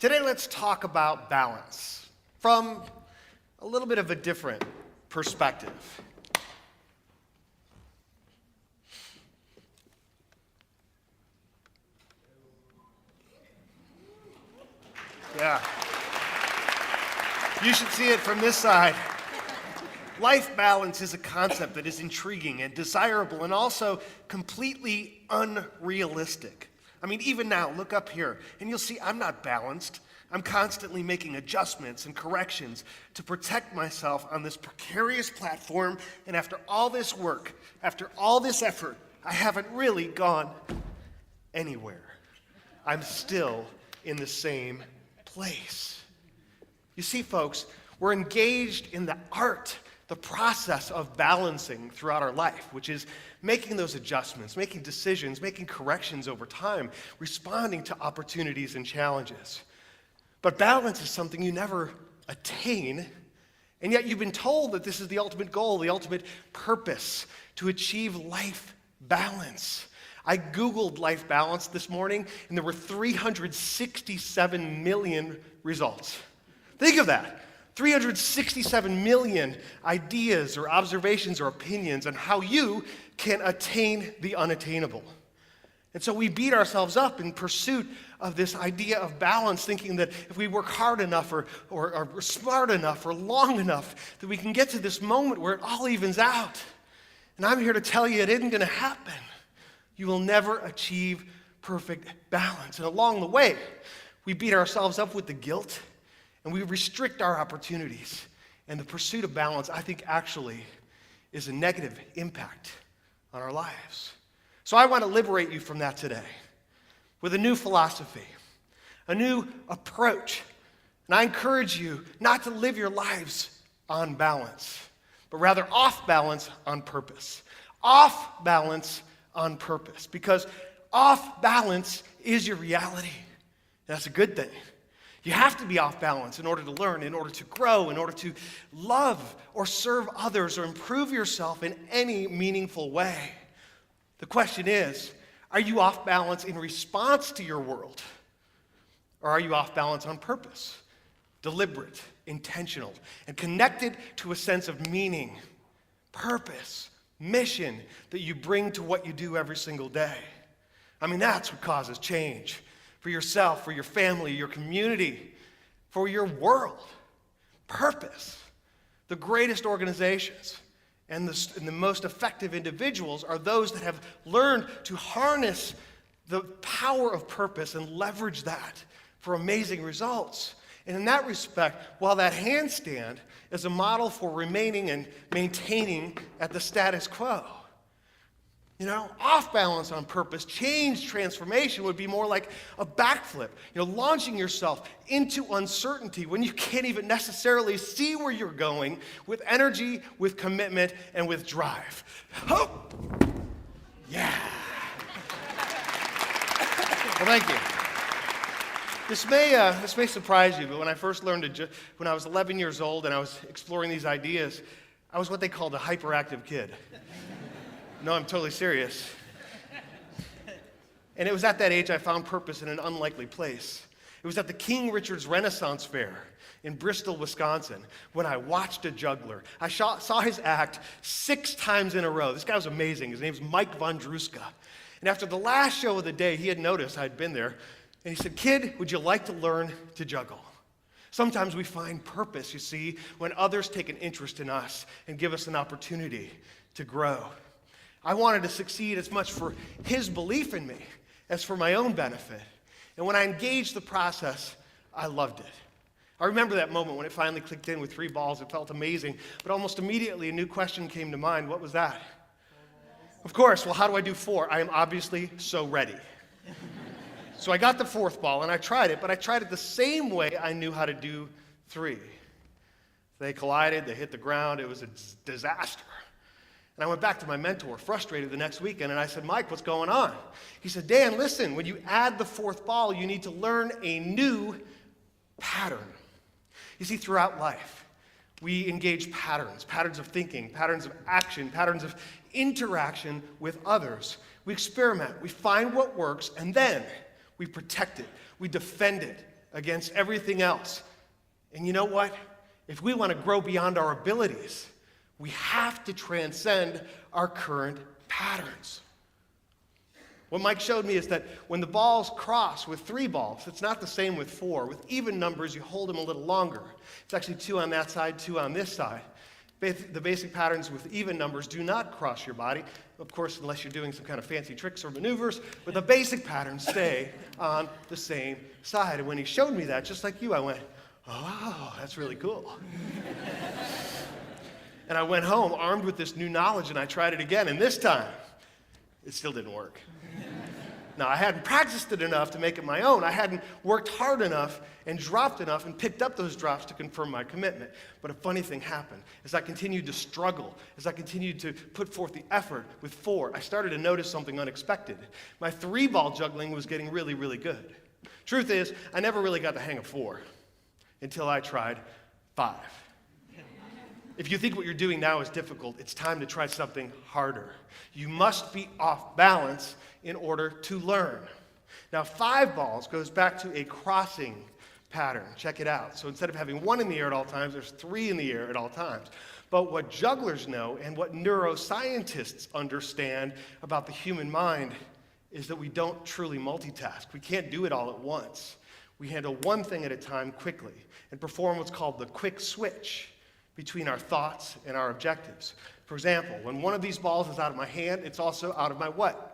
Today, let's talk about balance from a little bit of a different perspective. Yeah. You should see it from this side. Life balance is a concept that is intriguing and desirable and also completely unrealistic. I mean, even now, look up here, and you'll see I'm not balanced. I'm constantly making adjustments and corrections to protect myself on this precarious platform, and after all this work, after all this effort, I haven't really gone anywhere. I'm still in the same place. You see, folks, we're engaged in the art, the process of balancing throughout our life, which is making those adjustments, making decisions, making corrections over time, responding to opportunities and challenges. But balance is something you never attain, and yet you've been told that this is the ultimate goal, the ultimate purpose, to achieve life balance. I Googled life balance this morning, and there were 367 million results. Think of that. 367 million ideas or observations or opinions on how you can attain the unattainable. And so we beat ourselves up in pursuit of this idea of balance, thinking that if we work hard enough or smart enough or long enough, that we can get to this moment where it all evens out. And I'm here to tell you it isn't going to happen. You will never achieve perfect balance. And along the way, we beat ourselves up with the guilt, and we restrict our opportunities. And the pursuit of balance, I think, actually is a negative impact on our lives. So I want to liberate you from that today with a new philosophy, a new approach. And I encourage you not to live your lives on balance, but rather off balance on purpose. Off balance on purpose. Because off balance is your reality. That's a good thing. You have to be off balance in order to learn, in order to grow, in order to love or serve others or improve yourself in any meaningful way. The question is, are you off balance in response to your world? Or are you off balance on purpose? Deliberate, intentional, and connected to a sense of meaning, purpose, mission that you bring to what you do every single day. I mean, that's what causes change. For yourself, for your family, your community, for your world. Purpose. The greatest organizations and the most effective individuals are those that have learned to harness the power of purpose and leverage that for amazing results. And in that respect, while that handstand is a model for remaining and maintaining at the status quo, off balance on purpose, change, transformation would be more like a backflip, launching yourself into uncertainty when you can't even necessarily see where you're going, with energy, with commitment, and with drive. Oh! Yeah. Well, thank you. This may surprise you, but when I first learned when I was 11 years old and I was exploring these ideas, I was what they called a hyperactive kid. No, I'm totally serious. And it was at that age I found purpose in an unlikely place. It was at the King Richard's Renaissance Fair in Bristol, Wisconsin, when I watched a juggler. I saw his act 6 times in a row. This guy was amazing. His name's Mike Von Druska. And after the last show of the day, he had noticed I'd been there, and he said, "Kid, would you like to learn to juggle?" Sometimes we find purpose, you see, when others take an interest in us and give us an opportunity to grow. I wanted to succeed as much for his belief in me as for my own benefit. And when I engaged the process, I loved it. I remember that moment when it finally clicked in with 3 balls. It felt amazing. But almost immediately, a new question came to mind. What was that? Of course, well, how do I do 4? I am obviously so ready. So I got the 4th ball, and I tried it, but I tried it the same way I knew how to do 3. They collided. They hit the ground. It was a disaster. And I went back to my mentor, frustrated, the next weekend, and I said, "Mike, what's going on?" He said, "Dan, listen, when you add the 4th ball, you need to learn a new pattern." You see, throughout life, we engage patterns of thinking, patterns of action, patterns of interaction with others. We experiment, we find what works, and then we protect it, we defend it, against everything else. And you know what? If we want to grow beyond our abilities, we have to transcend our current patterns. What Mike showed me is that when the balls cross with 3 balls, it's not the same with 4. With even numbers, you hold them a little longer. It's actually 2 on that side, 2 on this side. The basic patterns with even numbers do not cross your body, of course, unless you're doing some kind of fancy tricks or maneuvers, but the basic patterns stay on the same side. And when he showed me that, just like you, I went, oh, that's really cool. And I went home armed with this new knowledge, and I tried it again, and this time, it still didn't work. Now, I hadn't practiced it enough to make it my own. I hadn't worked hard enough and dropped enough and picked up those drops to confirm my commitment. But a funny thing happened. As I continued to struggle, as I continued to put forth the effort with 4, I started to notice something unexpected. My 3-ball juggling was getting really, really good. Truth is, I never really got the hang of 4 until I tried 5. If you think what you're doing now is difficult, it's time to try something harder. You must be off balance in order to learn. Now, 5 balls goes back to a crossing pattern. Check it out. So instead of having 1 in the air at all times, there's 3 in the air at all times. But what jugglers know and what neuroscientists understand about the human mind is that we don't truly multitask. We can't do it all at once. We handle one thing at a time quickly and perform what's called the quick switch between our thoughts and our objectives. For example, when one of these balls is out of my hand, it's also out of my what?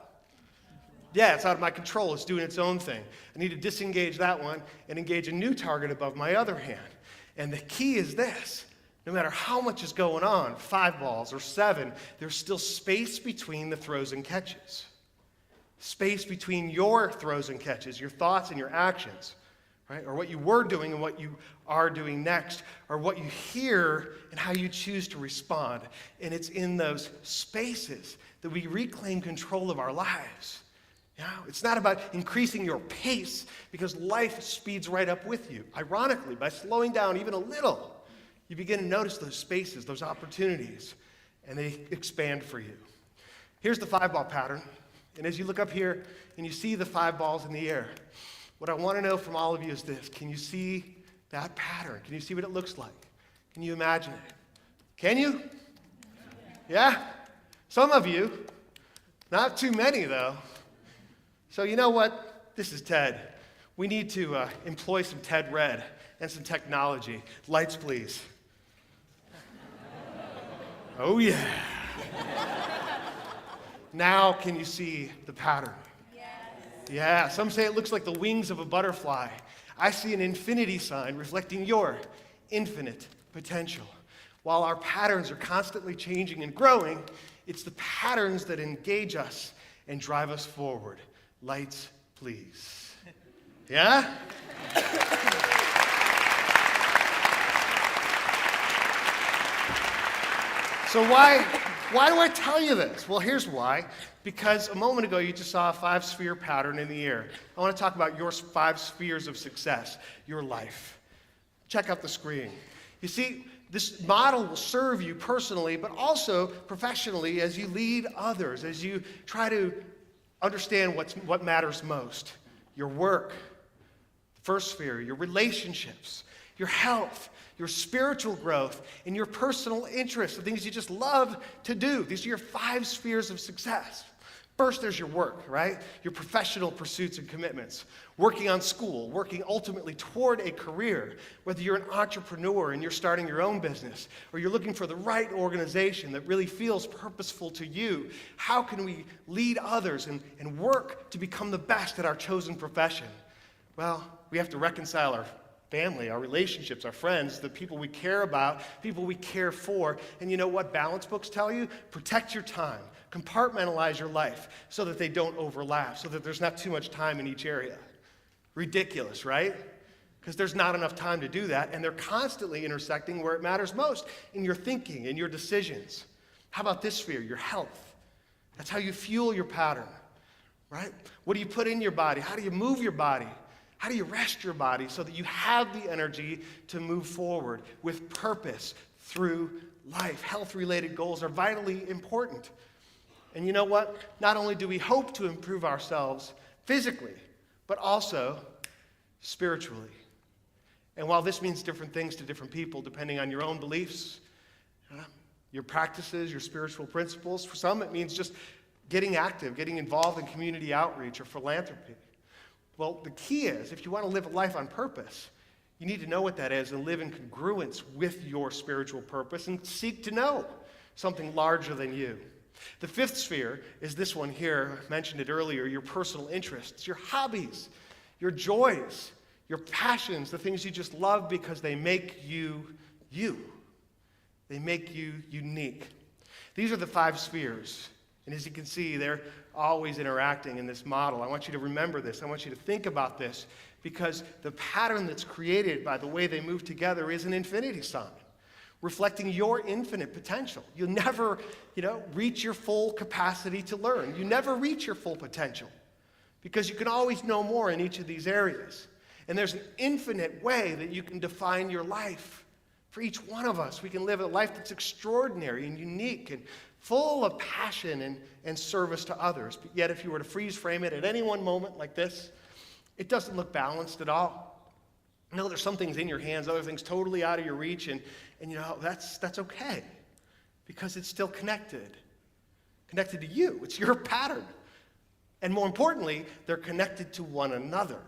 Yeah, it's out of my control. It's doing its own thing. I need to disengage that one and engage a new target above my other hand. And the key is this. No matter how much is going on, 5 balls or 7, there's still space between the throws and catches. Space between your throws and catches, your thoughts and your actions. Right? Or what you were doing and what you are doing next, or what you hear and how you choose to respond. And it's in those spaces that we reclaim control of our lives. You know, it's not about increasing your pace, because life speeds right up with you. Ironically, by slowing down even a little, you begin to notice those spaces, those opportunities, and they expand for you. Here's the 5-ball pattern. And as you look up here and you see the 5 balls in the air, what I want to know from all of you is this. Can you see that pattern? Can you see what it looks like? Can you imagine it? Can you? Yeah? Some of you. Not too many, though. So you know what? This is TED. We need to employ some TED Red and some technology. Lights, please. Oh, yeah. Now can you see the pattern? Yeah, some say it looks like the wings of a butterfly. I see an infinity sign reflecting your infinite potential. While our patterns are constantly changing and growing, it's the patterns that engage us and drive us forward. Lights, please. Yeah? So why do I tell you this? Well, here's why. Because a moment ago, you just saw a 5-sphere pattern in the air. I want to talk about your 5 spheres of success, your life. Check out the screen. You see, this model will serve you personally, but also professionally as you lead others, as you try to understand what matters most. Your work, the first sphere, your relationships, your health, your spiritual growth, and your personal interests, the things you just love to do. These are your 5 spheres of success. First, there's your work, right? Your professional pursuits and commitments. Working on school, working ultimately toward a career. Whether you're an entrepreneur and you're starting your own business, or you're looking for the right organization that really feels purposeful to you. How can we lead others and work to become the best at our chosen profession? Well, we have to reconcile our family, our relationships, our friends, the people we care about, people we care for. And you know what balance books tell you? Protect your time. Compartmentalize your life so that they don't overlap, so that there's not too much time in each area. Ridiculous, right? Because there's not enough time to do that, and they're constantly intersecting where it matters most, in your thinking, in your decisions. How about this sphere, your health? That's how you fuel your pattern, right? What do you put in your body? How do you move your body? How do you rest your body so that you have the energy to move forward with purpose through life? Health-related goals are vitally important. And you know what? Not only do we hope to improve ourselves physically, but also spiritually. And while this means different things to different people, depending on your own beliefs, your practices, your spiritual principles, for some it means just getting active, getting involved in community outreach or philanthropy. Well, the key is, if you want to live a life on purpose, you need to know what that is and live in congruence with your spiritual purpose and seek to know something larger than you. The fifth sphere is this one here. I mentioned it earlier, your personal interests, your hobbies, your joys, your passions, the things you just love because they make you you. They make you unique. These are the 5 spheres. And as you can see, they're always interacting in this model. I want you to remember this. I want you to think about this, because the pattern that's created by the way they move together is an infinity sign, reflecting your infinite potential. You'll never, reach your full capacity to learn. You never reach your full potential, because you can always know more in each of these areas. And there's an infinite way that you can define your life. For each one of us, we can live a life that's extraordinary and unique and full of passion and service to others. But yet, if you were to freeze frame it at any one moment like this, it doesn't look balanced at all. No, there's some things in your hands, other things totally out of your reach, and that's okay, because it's still connected to you. It's your pattern. And more importantly, they're connected to one another.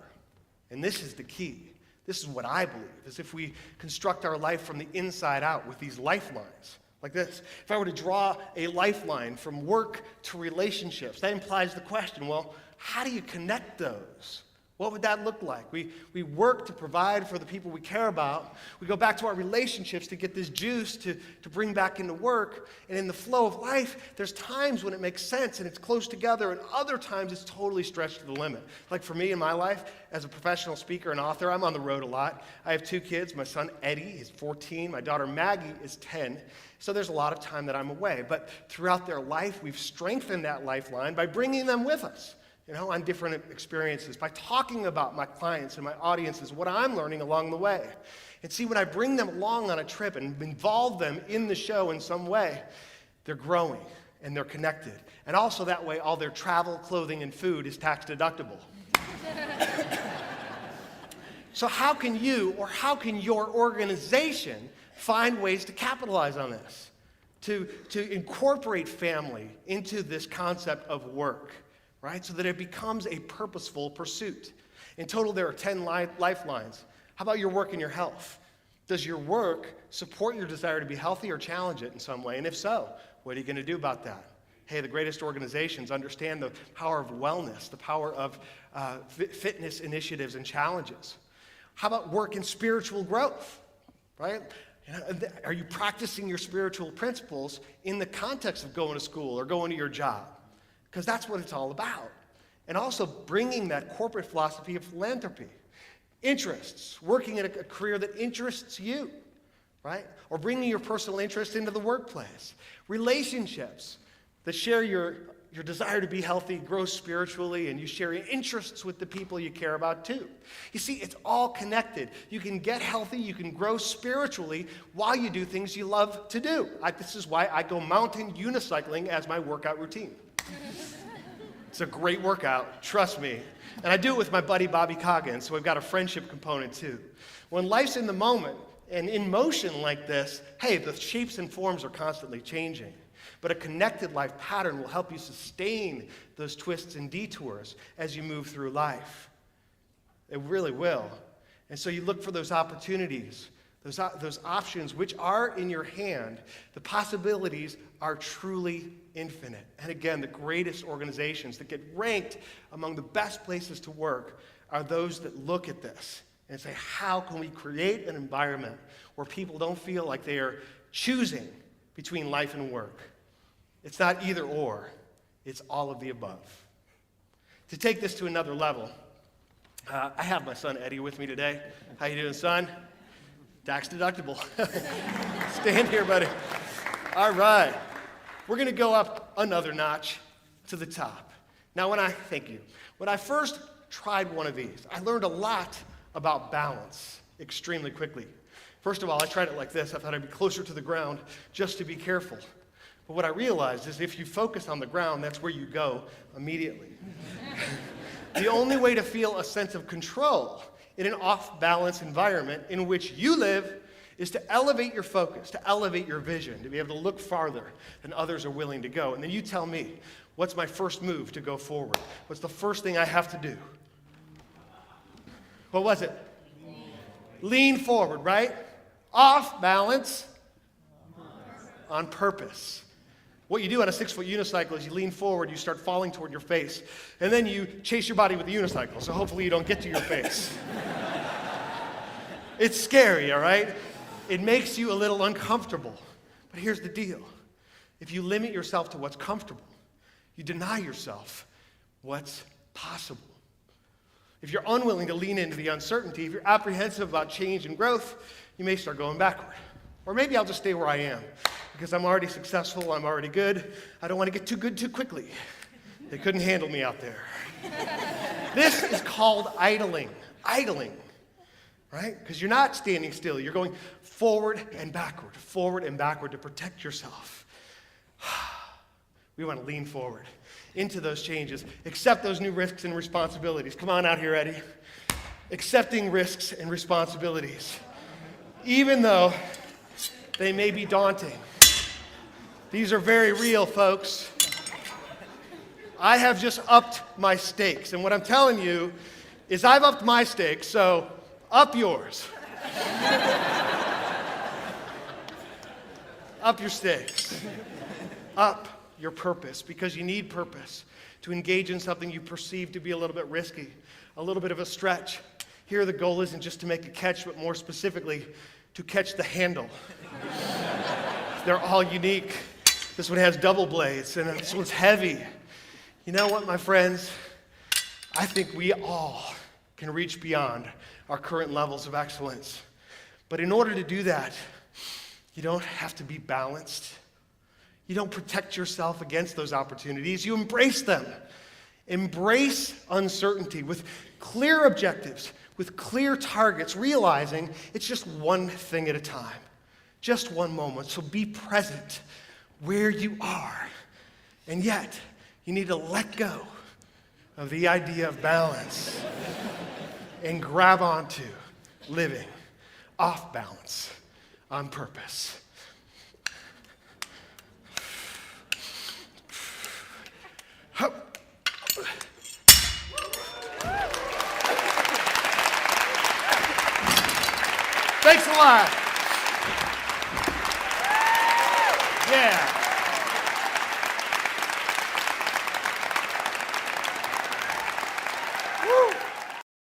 And this is the key. This is what I believe, is if we construct our life from the inside out with these lifelines, like this. If I were to draw a lifeline from work to relationships, that implies the question, well, how do you connect those? What would that look like? We work to provide for the people we care about. We go back to our relationships to get this juice to bring back into work. And in the flow of life, there's times when it makes sense and it's close together, and other times it's totally stretched to the limit. Like for me in my life, as a professional speaker and author, I'm on the road a lot. I have 2 kids. My son Eddie is 14. My daughter Maggie is 10. So there's a lot of time that I'm away. But throughout their life, we've strengthened that lifeline by bringing them with us, on different experiences, by talking about my clients and my audiences, what I'm learning along the way. And see, when I bring them along on a trip and involve them in the show in some way, they're growing and they're connected. And also that way, all their travel, clothing, and food is tax deductible. So how can you, or how can your organization find ways to capitalize on this, to incorporate family into this concept of work? Right? So that it becomes a purposeful pursuit. In total, there are 10 lifelines. How about your work and your health? Does your work support your desire to be healthy or challenge it in some way? And if so, what are you going to do about that? Hey, the greatest organizations understand the power of wellness, the power of fitness initiatives and challenges. How about work and spiritual growth? Right? Are you practicing your spiritual principles in the context of going to school or going to your job? Because that's what it's all about. And also bringing that corporate philosophy of philanthropy. Interests, working in a career that interests you, right? Or bringing your personal interest into the workplace. Relationships that share your desire to be healthy, grow spiritually, and you share your interests with the people you care about too. You see, it's all connected. You can get healthy, you can grow spiritually while you do things you love to do. This is why I go mountain unicycling as my workout routine. It's a great workout, trust me. And I do it with my buddy Bobby Coggins, so we've got a friendship component too. When life's in the moment and in motion like this, hey, the shapes and forms are constantly changing. But a connected life pattern will help you sustain those twists and detours as you move through life. It really will. And so you look for those opportunities, those options which are in your hand. The possibilities are truly infinite. And again, the greatest organizations that get ranked among the best places to work are those that look at this and say, how can we create an environment where people don't feel like they are choosing between life and work? It's not either or, it's all of the above. To take this to another level, I have my son Eddie with me today. How you doing, son? Tax deductible. Stand here, buddy. All right. We're going to go up another notch to the top. Now, when I first tried one of these, I learned a lot about balance extremely quickly. First of all, I tried it like this. I thought I'd be closer to the ground just to be careful. But what I realized is if you focus on the ground, that's where you go immediately. The only way to feel a sense of control in an off-balance environment in which you live is to elevate your focus, to elevate your vision, to be able to look farther than others are willing to go. And then you tell me, what's my first move to go forward? What's the first thing I have to do? What was it? Lean forward, right? Off balance, on purpose. What you do on a 6-foot unicycle is you lean forward, you start falling toward your face, and then you chase your body with the unicycle, so hopefully you don't get to your face. It's scary, all right? It makes you a little uncomfortable. But here's the deal. If you limit yourself to what's comfortable, you deny yourself what's possible. If you're unwilling to lean into the uncertainty, if you're apprehensive about change and growth, you may start going backward. Or maybe I'll just stay where I am because I'm already successful, I'm already good. I don't want to get too good too quickly. They couldn't handle me out there. This is called idling. Idling. Right? Because you're not standing still. You're going forward and backward to protect yourself. We want to lean forward into those changes. Accept those new risks and responsibilities. Come on out here, Eddie. Accepting risks and responsibilities. Even though they may be daunting. These are very real, folks. I have just upped my stakes. And what I'm telling you is I've upped my stakes, so up yours. Up your stakes. Up your purpose, because you need purpose to engage in something you perceive to be a little bit risky, a little bit of a stretch. Here the goal isn't just to make a catch, but more specifically, to catch the handle. They're all unique. This one has double blades, and this one's heavy. You know what, my friends? I think we all can reach beyond our current levels of excellence. But in order to do that, you don't have to be balanced. You don't protect yourself against those opportunities. You embrace them. Embrace uncertainty with clear objectives, with clear targets, realizing it's just one thing at a time, just one moment. So be present where you are. And yet, you need to let go of the idea of balance and grab onto living off balance on purpose. Thanks a lot. Yeah.